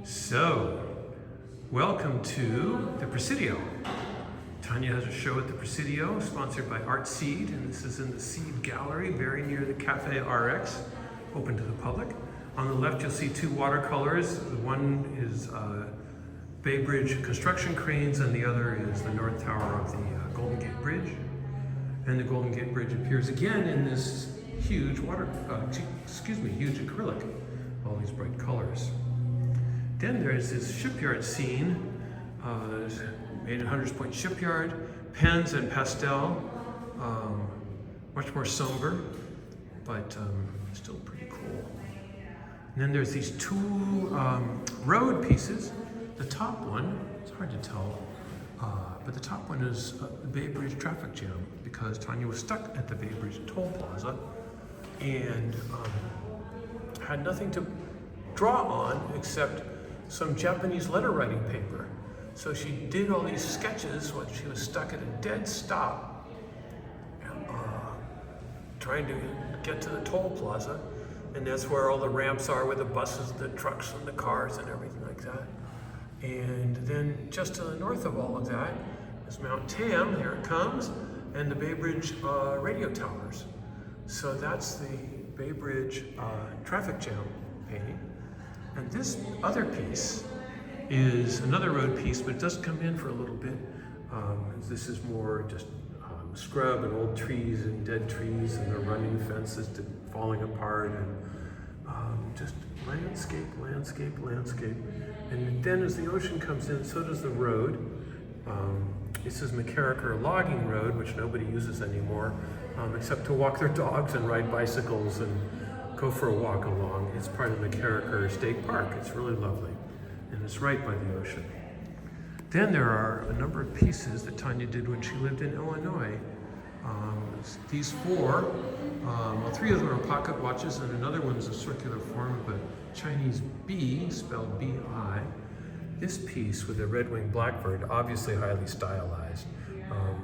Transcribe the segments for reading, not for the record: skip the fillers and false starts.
So, welcome to the Presidio. Tanya has a show at the Presidio, sponsored by ArtSeed, and this is in the Seed Gallery, very near the Cafe RX, open to the public. On the left, you'll see two watercolors. The one is Bay Bridge construction cranes, and the other is the North Tower of the Golden Gate Bridge. And the Golden Gate Bridge appears again in this huge huge acrylic, all these bright colors. Then there's this shipyard scene, made at Hunters Point Shipyard, pens and pastel, much more somber, but still pretty cool. And then there's these two road pieces. The top one, it's hard to tell, but the top one is the Bay Bridge traffic jam because Tanya was stuck at the Bay Bridge toll plaza and had nothing to draw on except some Japanese letter writing paper. So she did all these sketches when she was stuck at a dead stop, trying to get to the toll plaza. And that's where all the ramps are with the buses, the trucks, and the cars, and everything like that. And then just to the north of all of that is Mount Tam, here it comes, and the Bay Bridge radio towers. So that's the Bay Bridge traffic jam painting. And this other piece is another road piece, but it does come in for a little bit. This is more just scrub and old trees and dead trees and the running fences falling apart and just landscape. And then as the ocean comes in, so does the road. This is McCarraker Logging Road, which nobody uses anymore, except to walk their dogs and ride bicycles and go for a walk along. It's part of McCarraker State Park. It's really lovely, and it's right by the ocean. Then there are a number of pieces that Tanya did when she lived in Illinois. These four, three of them are pocket watches, and another one is a circular form of a Chinese bee, spelled B-I. This piece with the red-winged blackbird, obviously highly stylized.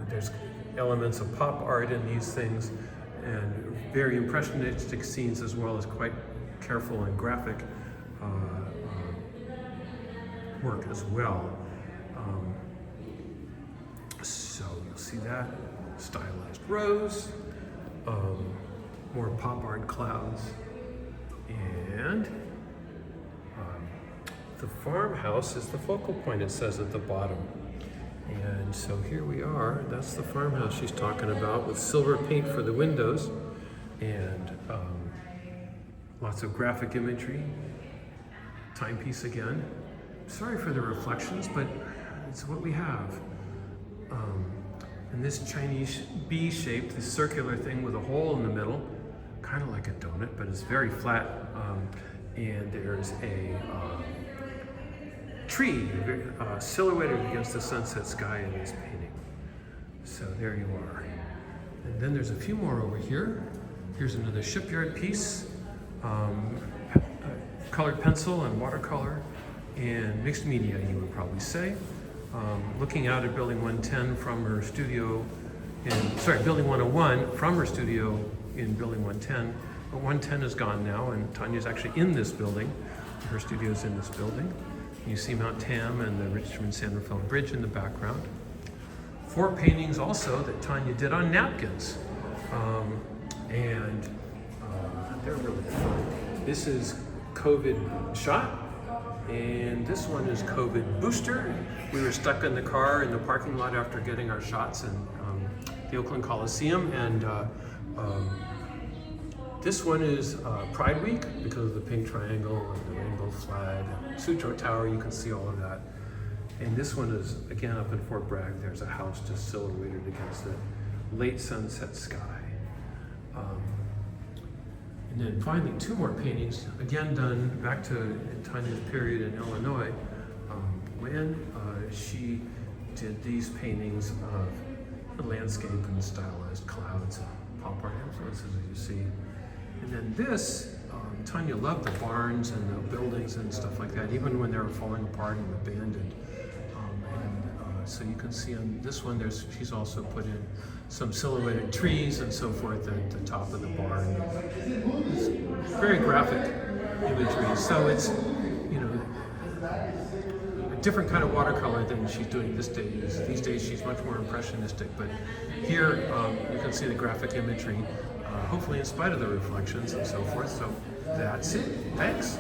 There's elements of pop art in these things, and very impressionistic scenes, as well as quite careful and graphic work as well. So you'll see that, stylized rose, more pop art clouds, and the farmhouse is the focal point, it says at the bottom. And so here we are, that's the farmhouse she's talking about, with silver paint for the windows and lots of graphic imagery. Timepiece again. Sorry for the reflections, but it's what we have. And this Chinese bee shape, this circular thing with a hole in the middle, kind of like a donut, but it's very flat. And there's a tree silhouetted against the sunset sky in this painting. So there you are. And then there's a few more over here. Here's another shipyard piece, colored pencil and watercolor and mixed media, you would probably say. Looking out at Building 110 from her studio Building 101 from her studio in Building 110. But 110 is gone now, and Tanya's actually in this building. Her studio's in this building. You see Mount Tam and the Richmond-San Rafael Bridge in the background. Four paintings also that Tanya did on napkins. And they're really fun. This is COVID shot, and this one is COVID booster. We were stuck in the car in the parking lot after getting our shots in the Oakland Coliseum, and this one is Pride Week because of the pink triangle and the rainbow flag. Sutro Tower, you can see all of that. And this one is, again, up in Fort Bragg. There's a house just silhouetted against the late sunset sky. And then finally, two more paintings, again done back to Tanya's period in Illinois, when she did these paintings of the landscape and stylized clouds and pop art influences, as you see. And then this, Tanya loved the barns and the buildings and stuff like that, even when they were falling apart and abandoned. So you can see on this one, she's also put in some silhouetted trees and so forth at the top of the barn. It's very graphic imagery. So it's, a different kind of watercolor than she's doing these days. These days she's much more impressionistic, but here you can see the graphic imagery, hopefully in spite of the reflections and so forth. So that's it. Thanks.